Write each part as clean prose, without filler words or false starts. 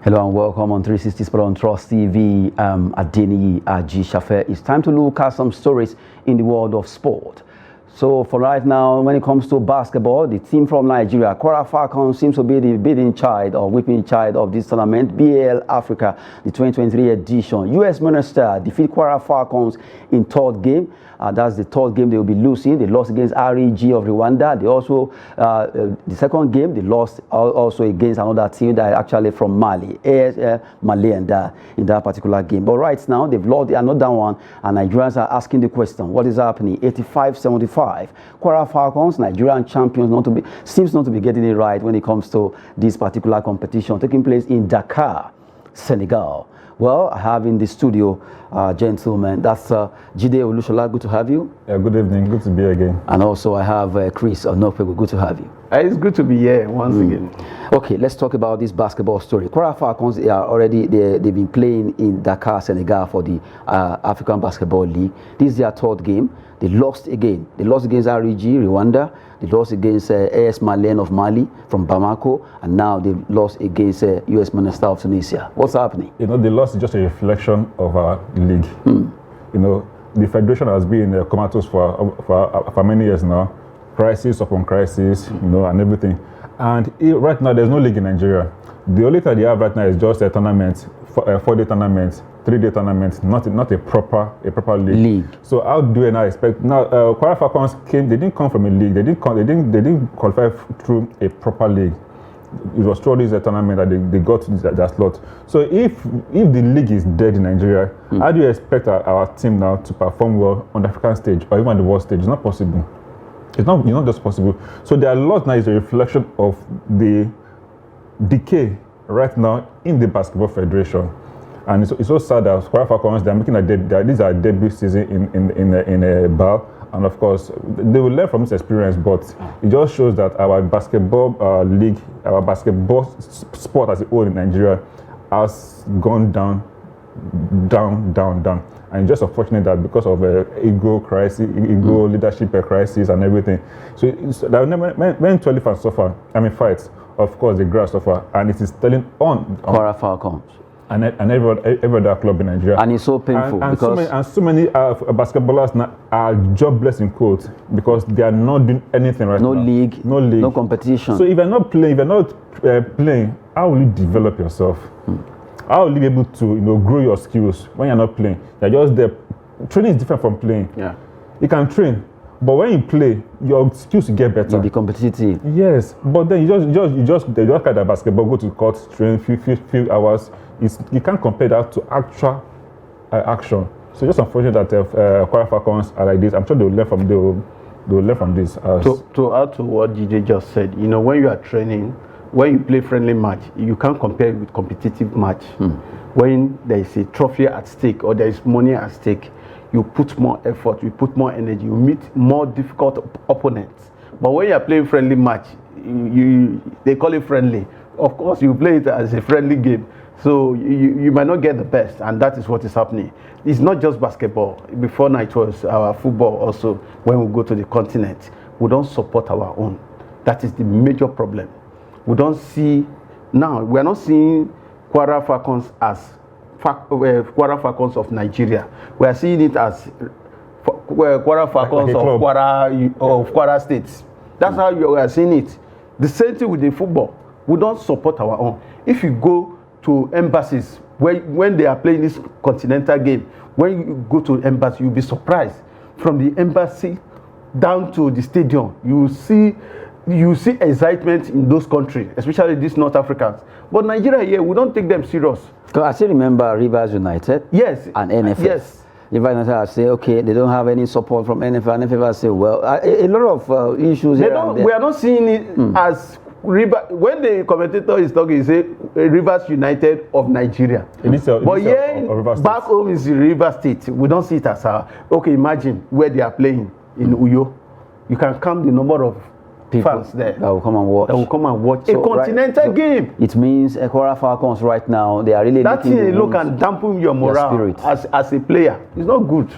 Hello and welcome on 360 Sport on Trust TV. Adeni Aji Shafe. It's time to look at some stories in the world of sport. So for right now, when it comes to basketball, the team from Nigeria, Kwara Falcons, seems to be the beating child or whipping child of this tournament, BAL Africa, the 2023 edition. US Monastir defeat Kwara Falcons in third game. That's the third game they will be losing. They lost against REG of Rwanda. They also, the second game, they lost also against another team that is actually from Mali, AS Mali, in that particular game. But right now, they've lost another one, and Nigerians are asking the question, what is happening? 85-75. Kwara Falcons, Nigerian champions, seems not to be getting it right when it comes to this particular competition taking place in Dakar, Senegal. Well, I have in the studio, gentlemen, that's Jide Olushola. Good to have you. Yeah, good evening. Good to be here again. And also I have Chris Onokpego. Good to have you. It's good to be here once again. Okay, let's talk about this basketball story. Kwara Falcons they've been playing in Dakar, Senegal for the African Basketball League. This is their third game. They lost again. They lost against REG, Rwanda. They lost against AS Malen of Mali from Bamako. And now they've lost against US Monastir of Tunisia. What's happening? You know, the loss is just a reflection of our league. You know, the federation has been comatose for many years now. Crisis upon crisis, you know, and everything. And right now, there's no league in Nigeria. The only thing they have right now is just a tournament, a 4-day tournament, 3-day tournament, not a proper league. So how do I now expect now? Kwara Falcons came. They didn't come from a league. They didn't qualify through a proper league. It was through this tournament that they got their slot. So if the league is dead in Nigeria, how do you expect our team now to perform well on the African stage or even on the world stage? It's not possible. It's not just possible. So their loss now is a reflection of the decay right now in the Basketball Federation. And it's so sad that Kwara Falcons, they're making these are debut season in a BAL, and of course they will learn from this experience. But it just shows that our basketball league, our basketball sport as a whole in Nigeria, has gone down, and it's just unfortunate that because of ego crisis, leadership crisis, and everything. So when 12 fans suffer, fights, of course the grass suffer, and it is telling on Kwara Falcons. And every other club in Nigeria. And it's so painful because so many basketballers now are jobless in quotes because they are not doing anything right now. No league, no competition. So if you're not playing, how will you develop yourself? How will you be able to grow your skills when you're not playing? You're just there. Training is different from playing. Yeah, you can train, but when you play, your skills will get better. You'll be competitive. Yes, but then you just kind of basketball, go to court, train few hours. You can't compare that to actual action. So just unfortunate that Kwara Falcons are like this. I'm sure they'll learn from this. To add to what DJ just said, when you are training, when you play friendly match, you can't compare it with competitive match. When there is a trophy at stake or there is money at stake, you put more effort, you put more energy, you meet more difficult opponents. But when you are playing friendly match, they call it friendly. Of course, you play it as a friendly game. So you might not get the best, and that is what is happening. It's not just basketball. Before now it was our football also. When we go to the continent, we don't support our own. That is the major problem. We don't see, now we are not seeing Kwara Falcons as Kwara Falcons of Nigeria. We are seeing it as Kwara Falcons of Kwara States. That's how you are seeing it. The same thing with the football. We don't support our own. If you go to embassies when they are playing this continental game, when you go to embassy, you'll be surprised. From the embassy down to the stadium, you see excitement in those countries, especially these North Africans. But Nigeria here, we don't take them serious. So I still remember Rivers United. Yes. And NFL. Yes. Rivers United say, okay, they don't have any support from NFL. NFL say, well, a lot of issues here. We are not seeing it as when the commentator is talking, he say Rivers United of Nigeria. But here, back home is Rivers State. We don't see it as okay. Imagine where they are playing in Uyo. You can count the number of fans there that will come and watch. So a continental game. It means Kwara Falcons right now, they are really that thing look and dampen your morale as a player. It's not good.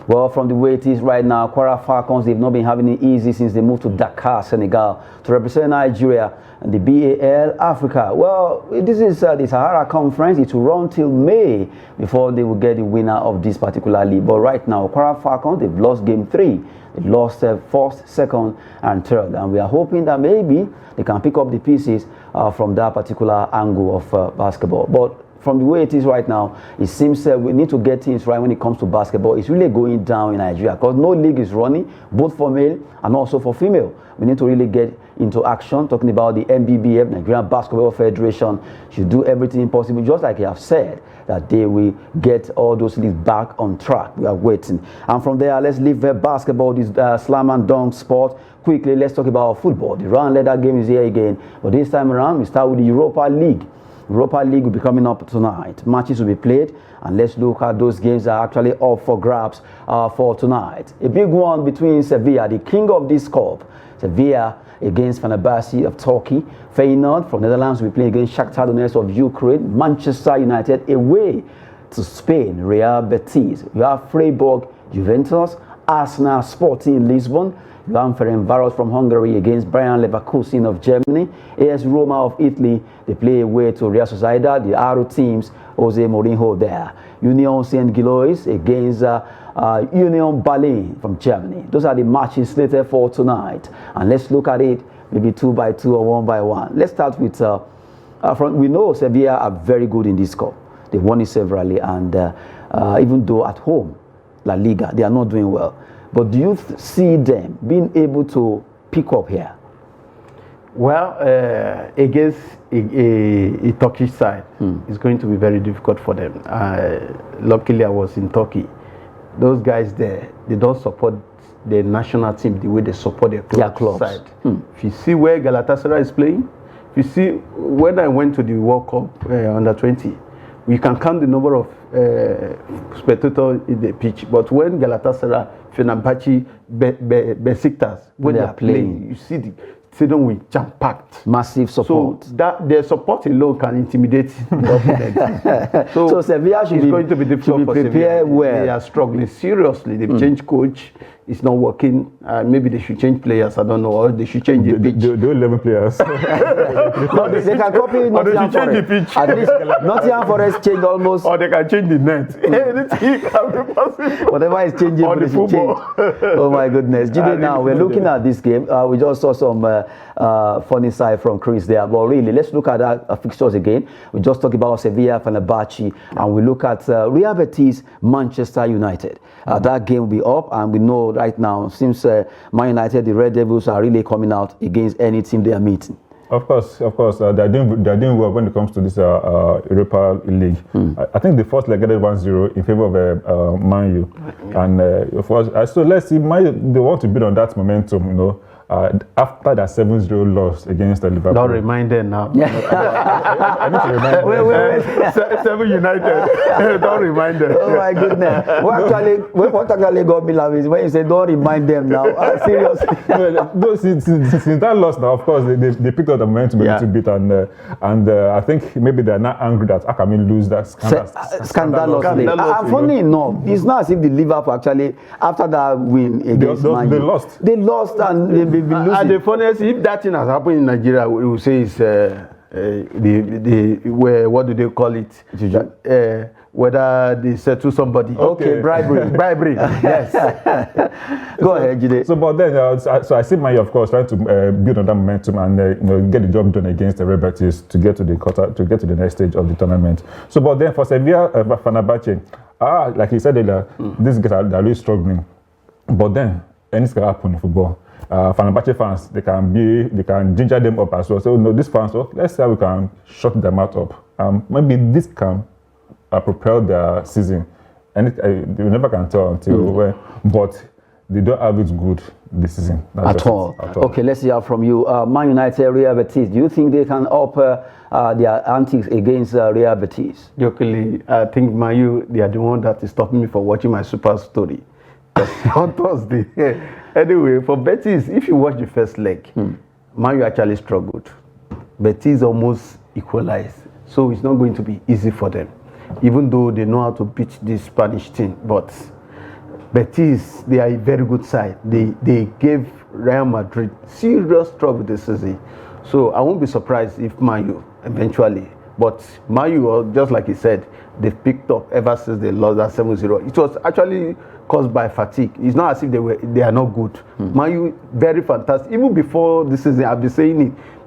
Well, from the way it is right now, Kwara Falcons, they've not been having it easy since they moved to Dakar, Senegal, to represent Nigeria and the BAL Africa. Well, this is the Sahara Conference. It will run till May before they will get the winner of this particular league. But right now, Kwara Falcons, they've lost game 3. They've lost first, second, and third. And we are hoping that maybe they can pick up the pieces from that particular angle of basketball. But from the way it is right now, it seems we need to get things right when it comes to basketball. It's really going down in Nigeria because no league is running, both for male and also for female. We need to really get into action, talking about the NBBF, Nigerian Basketball Federation, should do everything possible, just like I have said, that they will get all those leagues back on track. We are waiting. And from there, let's leave basketball, this slam and dunk sport. Quickly, let's talk about football. The round leader game is here again, but this time around, we start with the Europa League. Europa League will be coming up tonight. Matches will be played, and let's look at those games that are actually up for grabs for tonight. A big one between Sevilla, the king of this cup, Sevilla against Fenerbahce of Turkey. Feyenoord from Netherlands will be playing against Shakhtar Donetsk of Ukraine. Manchester United away to Spain, Real Betis. You have Freiburg, Juventus, Arsenal, Sporting Lisbon. You have Ferencváros from Hungary against Bayern Leverkusen of Germany. AS Roma of Italy, they play away to Real Sociedad. The Aro teams, Jose Mourinho there. Union Saint-Gilloise against Union Berlin from Germany. Those are the matches slated for tonight. And let's look at it maybe 2 by 2 or 1 by 1. Let's start with, we know Sevilla are very good in this cup. They won it severally, and even though at home, La Liga, they are not doing well. But do you see them being able to pick up here? Well, against a Turkish side, it's going to be very difficult for them. Luckily, I was in Turkey. Those guys there, they don't support the national team the way they support their club side. If you see where Galatasaray is playing, if you see when I went to the World Cup under 20, we can count the number of spectators in the pitch. But when Galatasaray, Fenerbahce, Besiktas, when they are playing, you see the stadium with jam-packed. Massive support. So that their support alone can intimidate the opponent. so Sevilla should be going to be difficult for Sevilla. Well. They are struggling seriously. They've changed coach. It's not working. Maybe they should change players. I don't know. Or they should change the pitch. The 11 players. No, they can copy Nottingham Forest. At least Nottingham Forest changed almost. Or they can change the net. Anything can be possible. Whatever is changing, or the football. Oh my goodness. Jide, now we're looking at this game. We just saw some funny side from Chris there. But really, let's look at that fixtures again. We just talked about Sevilla, Fenerbahce, and we look at Real Betis, Manchester United. That game will be up, and we know right now, since Man United, the Red Devils are really coming out against any team they are meeting. Of course, they're doing well when it comes to this Europa League. I think the first leg ended 1-0 in favor of Man U, and so let's see. They want to build on that momentum, you know. After that 7-0 loss against Liverpool. Don't remind them now. I need to remind them. Wait. 7 United. Don't remind them. Oh my goodness. What actually got me laughing is when you say don't remind them now. Seriously. No, since that loss now, of course, they picked up the momentum a little bit, and I think maybe they're not angry that how can we lose that scandalously. Funny enough, it's not as if the Liverpool actually, after that win against Man U, they lost and they've been losing. And the funniest, if that thing has happened in Nigeria, we will say it's what do they call it? Whether they settle somebody. Okay, bribery. Yes. Go ahead, Jide. So, but then, so I see Man U, of course, trying to build on that momentum and get the job done against the Red Betis to get to the quarter, to get to the next stage of the tournament. So, but then for Sevilla, Fenerbahce, like you said earlier, these guys are really struggling. But then anything can happen in football. Fenerbahce fans, they can ginger them up as well. So no, these fans, let's see how we can shut them out up. Maybe this can propel their season, and they never can tell until when. But they don't have it good this season at all. Okay, let's hear from you. Man United, Real Betis. Do you think they can up their antics against Real Betis? Luckily, I think Man U, they are the one that is stopping me from watching my Super Story on Thursday. Anyway, for Betis, if you watch the first leg, Man U actually struggled. Betis almost equalized, so it's not going to be easy for them, even though they know how to beat this Spanish team. But Betis, they are a very good side. They gave Real Madrid serious trouble this season. So I won't be surprised if Man U eventually. But Man U, just like he said, they've picked up ever since they lost that 7-0. It was actually caused by fatigue. It's not as if they are not good. Man U, very fantastic. Even before this season, I've been saying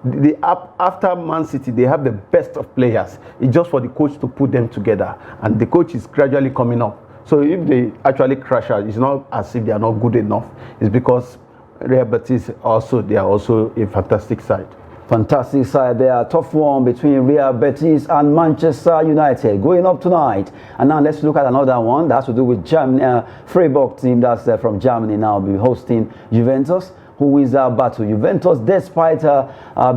it. After Man City, they have the best of players. It's just for the coach to put them together. And the coach is gradually coming up. So if they actually crash out, it's not as if they are not good enough. It's because Real Betis they are also a fantastic side. Fantastic side there. Tough one between Real Betis and Manchester United going up tonight. And now let's look at another one that has to do with Germany. Freiburg team that's from Germany now will be hosting Juventus, who wins that battle. Juventus, despite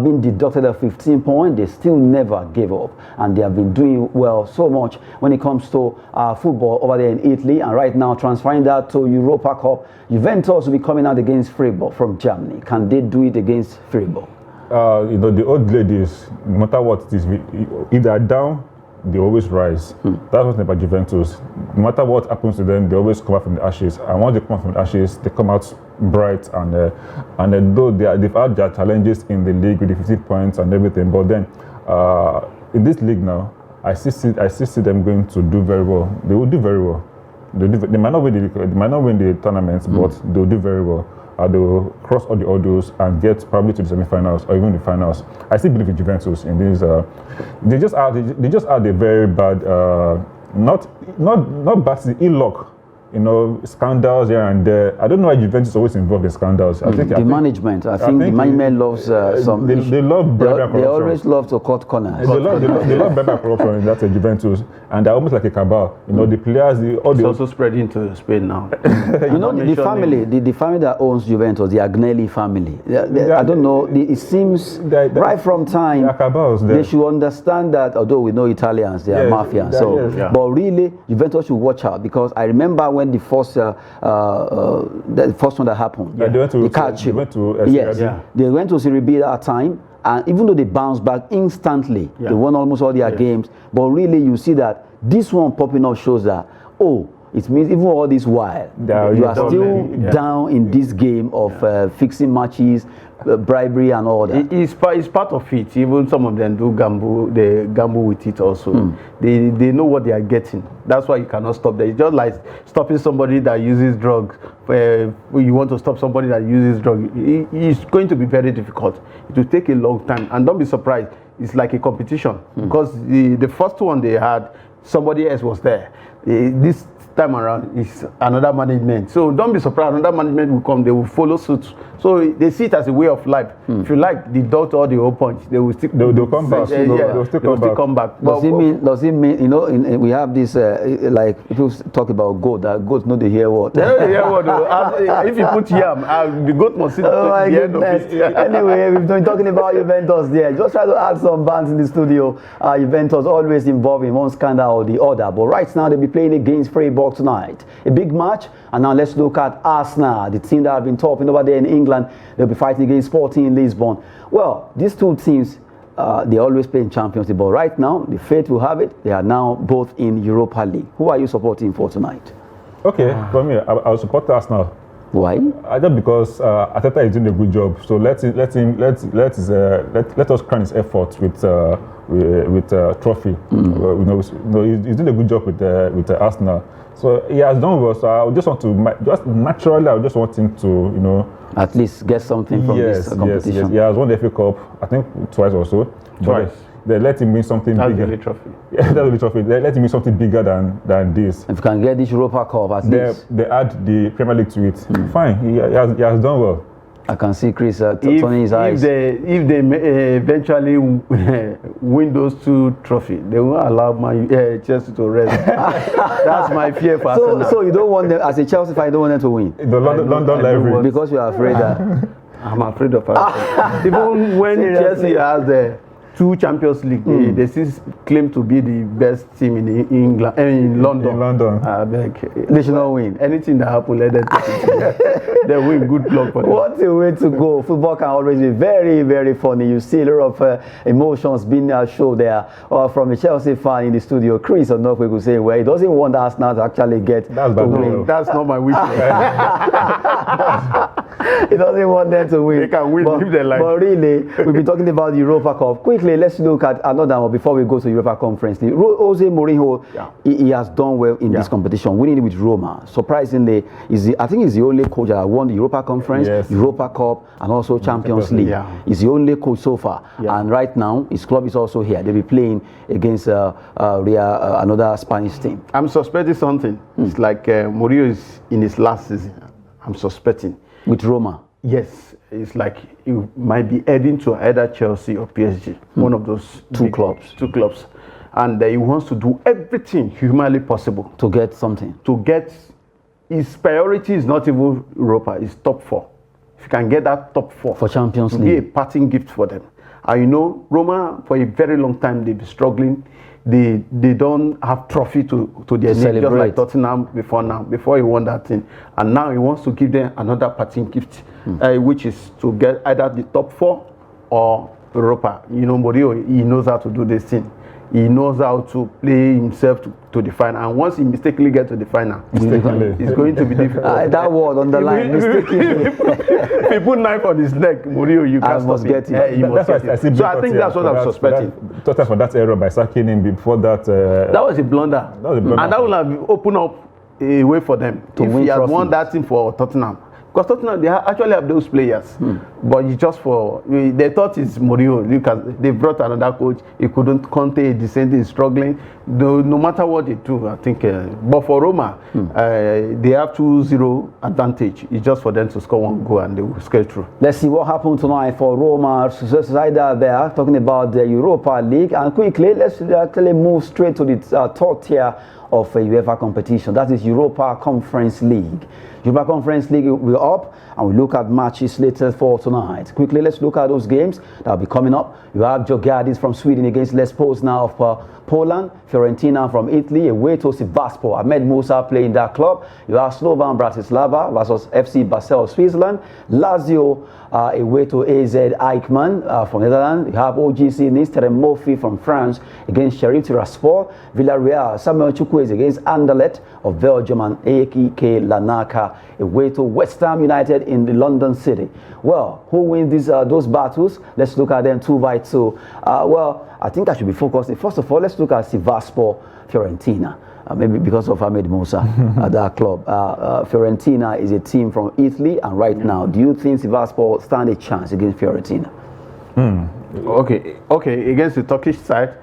being deducted a 15 points, they still never gave up. And they have been doing well so much when it comes to football over there in Italy. And right now, transferring that to Europa Cup, Juventus will be coming out against Freiburg from Germany. Can they do it against Freiburg? The old ladies, no matter what it is, if they are down, they always rise. That's what's about Juventus. No matter what happens to them, they always come out from the ashes. And once they come out from the ashes, they come out bright. And though they've had their challenges in the league with the 15 points and everything, but then in this league now, I still see them going to do very well. They will do very well. They might not win the tournaments, but they'll do very well. They will cross all the hurdles and get probably to the semi-finals or even the finals. I still believe in Juventus in this. They just had a very bad, not bad, ill luck. Scandals here and there. I don't know why Juventus is always involved in scandals. I think management. I think the management loves some. They love corruption. They always love to cut corners. They love bribery corruption in that Juventus, and they're almost like a cabal. The players, it's also spreading to Spain now. The family that owns Juventus, the Agnelli family. I don't know. It seems right from time they should understand that. Although we know Italians, they are mafia. But really, Juventus should watch out, because I remember when the first one that happened, they went to Serie B that time, and even though they bounced back instantly, they won almost all their games. But really, you see that this one popping up shows that it means even all this while you are still down in this game of fixing matches, bribery and all that. It's part of it. Even some of them do gamble. They gamble with it also. They know what they are getting. That's why you cannot stop them. It's just like stopping somebody that uses drugs. You want to stop somebody that uses drugs. It's going to be very difficult. It will take a long time. And don't be surprised. It's like a competition. Because the first one they had, somebody else was there. This time around is another management. So don't be surprised. Another management will come. They will follow suit. So they see it as a way of life. If you like, deduct all the whole points. They will still come back. They'll still come back. Does it mean we have this like people talk about goat, that goats know they hear what? They know they hear what. If you put yam, the goat must sit at the end of it. Anyway, we've been talking about Juventus there. Just try to add some bands in the studio. Juventus always involved in one scandal or the other. But right now they'll be playing against Freiburg tonight. A big match. And now let's look at Arsenal, the team that have been topping over there in England. They'll be fighting against Sporting Lisbon. Well, these two teams, they always play in Champions League. But right now, the fate will have it. They are now both in Europa League. Who are you supporting for tonight? Okay, for me, I'll support Arsenal. Why? Just because Arteta is doing a good job. So let us crown his efforts with trophy. He's doing a good job with Arsenal. So he has done well. So I just want to I just want him to at least get something from this competition. Yes. He has won the FA Cup, I think twice or so. Twice. They let him win something bigger. That's the trophy. Yeah, that's the trophy. They let him win something bigger than this. If you can get this Europa Cup at least. They add the Premier League to it. Fine. He has done well. I can see Chris turning his eyes. If they eventually win those two trophies, they won't allow Chelsea to rest. That's my fear for Arsenal. So you don't want them, as a Chelsea fan, you don't want them to win? The London Library. Because you are afraid that... I'm afraid of Arsenal. Even when Chelsea has 2 Champions League. They still claim to be the best team in England, in London. In London. They should not win. Anything that happens, let them take it. They win. Good luck for them. What a way to go. Football can always be very, very funny. You see a lot of emotions being shown there. From a Chelsea fan in the studio, Chris Onofwe could say, well, he doesn't want Arsenal to actually get That's to bad. win. That's not my wish. He doesn't want them to win. They can win if they like. But really, we've been talking about the Europa Cup. Quickly, let's look at another one before we go to Europa Conference League. Jose Mourinho, he has done well in this competition, winning it with Roma. Surprisingly, I think he's the only coach that won the Europa Conference, Europa Cup, and also Champions League. He's the only coach so far. And right now, his club is also here. They'll be playing against another Spanish team. I'm suspecting something. It's like Mourinho is in his last season. I'm suspecting. With Roma? Yes. It's like he might be heading to either Chelsea or PSG. One of those two clubs. And he wants to do everything humanly possible. To get something. To get, his priority is not even Europa, it's top 4. If you can get that top 4. For Champions League. Be a parting gift for them. And you know, Roma, for a very long time, they've been struggling. They don't have trophy to their name, just like Tottenham before he won that thing. And now he wants to give them another parting gift, which is to get either the top 4 or Europa. You know, Mourinho, he knows how to do this thing. He knows how to play himself to the final. And once he mistakenly gets to the final, it's going to be difficult. That word on the line, mistakenly. If you put knife on his neck, Mourinho, you can't stop it. He must get it. So I think that's what I'm suspecting. Tottenham for that error by sacking him before that. That was a blunder. And that would have opened up a way for them to win. If he had won that thing for Tottenham. Because Tottenham, they actually have those players. But it's just they thought it's Mourinho. They brought another coach. He couldn't contain the same thing, struggling. No matter what they do, I think. But for Roma, they have 2-0 advantage. It's just for them to score 1 goal and they will skate through. Let's see what happened tonight for Roma. Sociedad there, talking about the Europa League. And quickly, let's actually move straight to the third tier of UEFA competition. That is Europa Conference League. Europa Conference League will be up, and we look at matches slated for tonight. Quickly, let's look at those games that will be coming up. You have Djurgårdens from Sweden against Les Poznan of Poland, Fiorentina from Italy, away to Sivasspor. Ahmed Musa playing that club. You have Slovan Bratislava versus FC Basel of Switzerland. Lazio away to AZ Eichmann from Netherlands. You have OGC Nice, Teremoffi from France against Sheriff Tiraspol. Villarreal, Samuel Chukwueze against Anderlecht of Belgium, and AEK Larnaca away to West Ham United in the London City. Well, who wins those battles? Let's look at them 2 by 2. Well, I think I should be focusing. First of all, let's look at Sivasspor Fiorentina. Maybe because of Ahmed Musa at that club. Fiorentina is a team from Italy, and right now, do you think Sivasspor stand a chance against Fiorentina? Okay. Against the Turkish side,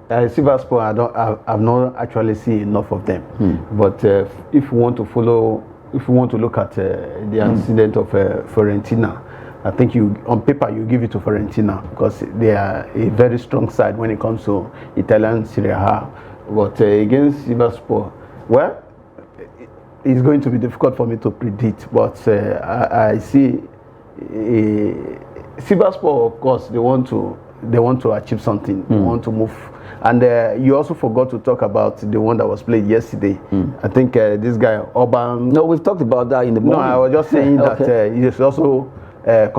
Sivasspor, I've not actually seen enough of them. But if you want to look at the incident of Fiorentina, I think on paper you give it to Fiorentina because they are a very strong side when it comes to Italian Serie A. But against Sivasspor, well, it's going to be difficult for me to predict. But I see Sivasspor, of course, they want to achieve something. They want to move. And you also forgot to talk about the one that was played yesterday. I think this guy, Orban. No, we've talked about that in the morning. No, I was just saying that he's also Europa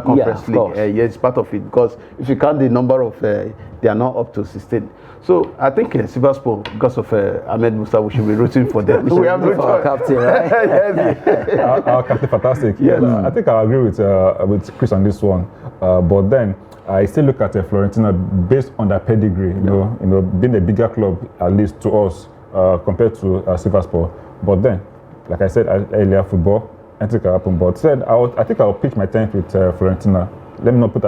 Conference League. Yes, it's part of it. Because if you count the number of, they are not up to 16. So I think Sivasspor, because of Ahmed Musa, we should be rooting for them. We have for our captain, right? Our captain, fantastic. Yes. I think I agree with Chris on this one. But then I still look at Fiorentina based on their pedigree. You know, being a bigger club at least to us compared to Sivasspor. But then, like I said earlier, football, anything can happen. But I think I'll pitch my tent with Fiorentina. Let me put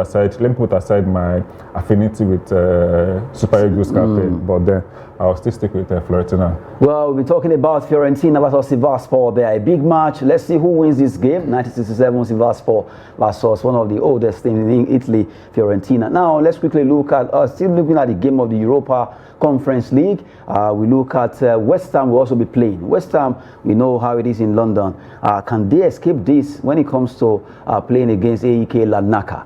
aside my affinity with Super Eagles captain, but then I'll still stick with Fiorentina. Well, we'll be talking about Fiorentina versus Sivasspor. They are a big match. Let's see who wins this game. 1967 Sivasspor versus one of the oldest teams in Italy, Fiorentina. Now, let's quickly look at, still looking at the game of the Europa Conference League. We look at West Ham will also be playing. West Ham, we know how it is in London. Can they escape this when it comes to playing against AEK Larnaca?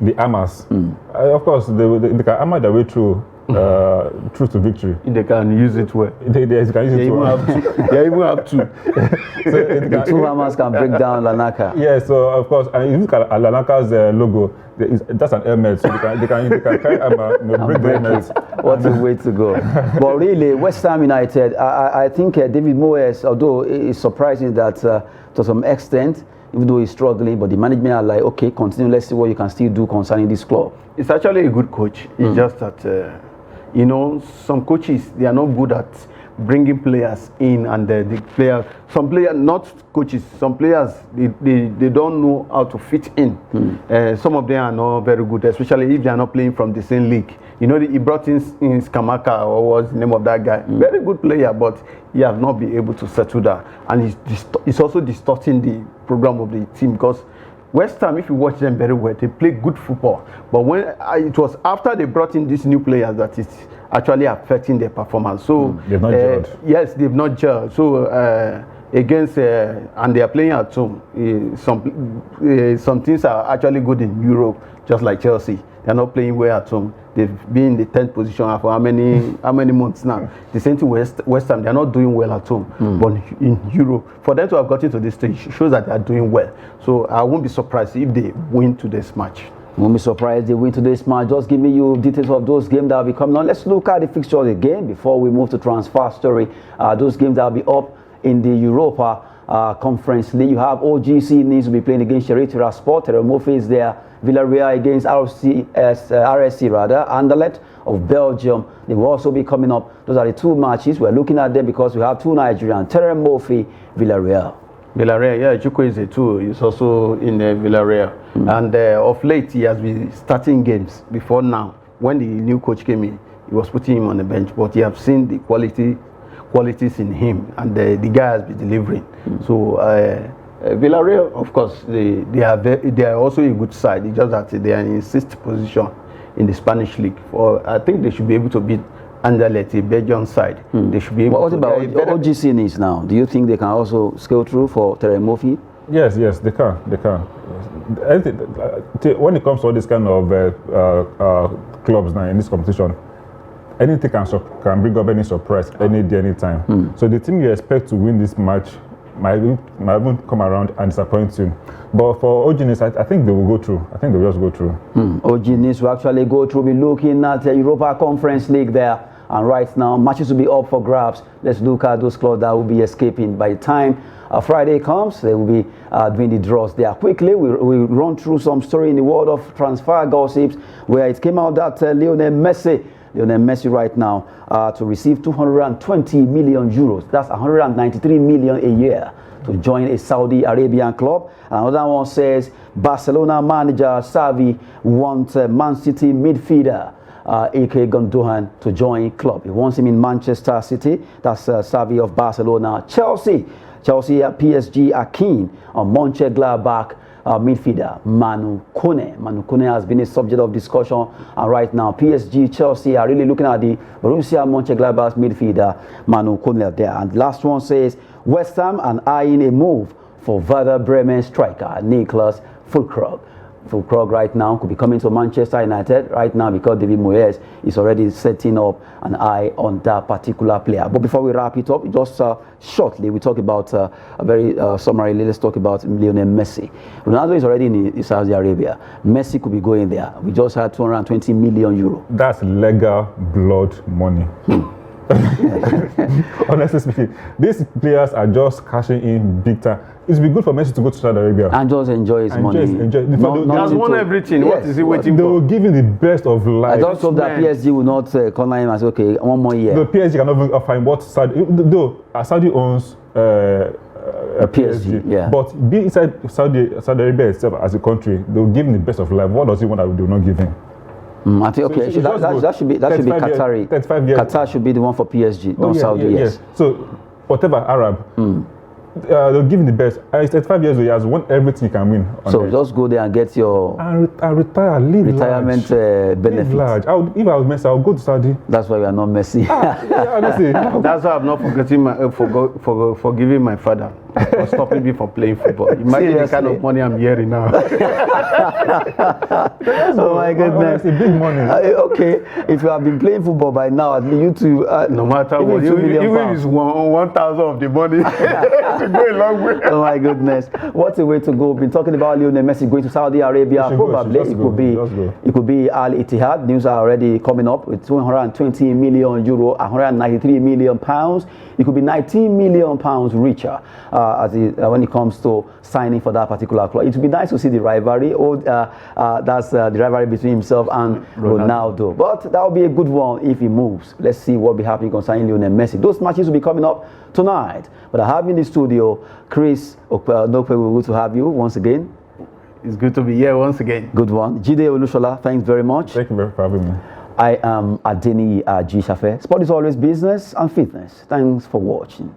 the Amas. Of course, they can hammer their way through to victory. They can use it well. They can use it well. They even have to. So the two hammers can break down Lanaka. Yeah, so of course, and if you look at Lanaka's logo, that's an helmet, so they can carry hammer, break the helmet. What a way to go. But really, West Ham United, I think David Moyes, although it's surprising that to some extent, even though he's struggling, but the management are like, okay, continue, let's see what you can still do concerning this club. It's actually a good coach. It's just that, you know, some coaches, they are not good at bringing players in, and some players, not coaches, some players, they don't know how to fit in. Some of them are not very good, especially if they are not playing from the same league. You know, he brought in Skamaka, or what's the name of that guy? Very good player, but he has not been able to settle down. And he's also distorting the program of the team, because West Ham, if you watch them very well, they play good football. But when it was after they brought in these new players that it's actually affecting their performance. So they've not gelled. Yes, they've not gelled. So against and they are playing at home. Some teams are actually good in Europe, just like Chelsea. They're not playing well at home. They've been in the 10th position for how many months now? The same to West Ham, they're not doing well at home. But in Europe, for them to have gotten to this stage shows that they're doing well. So I won't be surprised if they win today's match. Won't be surprised they win today's match. Just give me you details of those games that will be coming on. Let's look at the fixtures again before we move to transfer story. Those games that will be up in the Europa Conference League. You have OGC needs to be playing against Sheriff Tiraspol. Terremofe is there. Villarreal against RSC rather. Anderlecht of Belgium. They will also be coming up. Those are the two matches. We're looking at them because we have two Nigerians. Terremofe, Villarreal. Villarreal, yeah, Chukwueze too is also in Villarreal. And of late, he has been starting games before now. When the new coach came in, he was putting him on the bench, but you have seen the qualities in him, and the guy has been delivering. So Villarreal, of course, they are also a good side. It's just that they are in 6th position in the Spanish league. I think they should be able to beat Anderlecht, the Belgian side. They should be able. What about OGC needs now? Do you think they can also scale through for Terremofe? Yes, they can. When it comes to all this kind of clubs now in this competition, anything can bring up any surprise any day, anytime. So the team you expect to win this match might even come around and disappoint you. But for OG, I think they will go through. I think they will just go through. OG needs to actually go through. We're looking at the Europa Conference League there. And right now, matches will be up for grabs. Let's look at those clubs that will be escaping. By the time Friday comes, they will be doing the draws there. Quickly, we'll run through some story in the world of transfer gossips, where it came out that Lionel Messi right now to receive 220 million euros. That's 193 million a year to join a Saudi Arabian club. Another one says Barcelona manager Xavi wants Man City midfielder AK Gundogan to join club. He wants him in Manchester City. That's Xavi of Barcelona. Chelsea PSG are keen on Mönchengladbach midfielder Manu Kone. Manu Kone has been a subject of discussion, and right now PSG, Chelsea are really looking at the Borussia Mönchengladbach midfielder Manu Kone there. And the last one says West Ham and eyeing a move for Werder Bremen striker Niklas Füllkrug. Füllkrug right now could be coming to Manchester United right now because David Moyes is already setting up an eye on that particular player. But before we wrap it up, just shortly, we talk about a very summarily, let's talk about Lionel Messi. Ronaldo is already in Saudi Arabia. Messi could be going there. We just had 220 million euro. That's legal blood money. Honestly speaking, these players are just cashing in big time. It's been good for Messi to go to Saudi Arabia and just enjoy his money. He has won everything. Yes. What is he waiting for? They will give him the best of life. I just hope that PSG will not corner him and say, okay, one more year. The PSG cannot even offer him what Saudi, though Saudi owns PSG. Yeah. But being inside Saudi Arabia itself as a country, they will give him the best of life. What does he want that they will not give him? I think okay, so that should be Qatari. 35 years. Qatar should be the one for PSG, not Saudi. Yes. So whatever Arab, they'll give him the best. He's 35 years old. He has won everything he can win. So just go there and get your and retire, live retirement benefit. Large. If I was Messi, I would go to Saudi. That's why we are not Messi. Yeah, honestly. That's why I'm not forgetting forgiving my father for stopping me from playing football. Imagine the kind of money I'm hearing now. Oh my goodness. Honestly, big money. Okay, if you have been playing football by now, at least you two, No matter what, even if it's 1,000 of the money, to go a long way. Oh my goodness, what a way to go. We've been talking about Lionel Messi going to Saudi Arabia. Probably it could be Al Ittihad. News are already coming up with 220 million euro, 193 million pounds. It could be 19 million pounds richer when it comes to signing for that particular club. It would be nice to see the rivalry. That's the rivalry between himself and Ronaldo. But that will be a good one if he moves. Let's see what will be happening concerning Lionel Messi. Those matches will be coming up tonight. But I have in the studio Chris Okpe. We're good to have you once again. It's good to be here once again. Good one. Jide Olushola, thanks very much. Thank you for having me. I am Adeni G. Shafe. Sport is always business and fitness. Thanks for watching.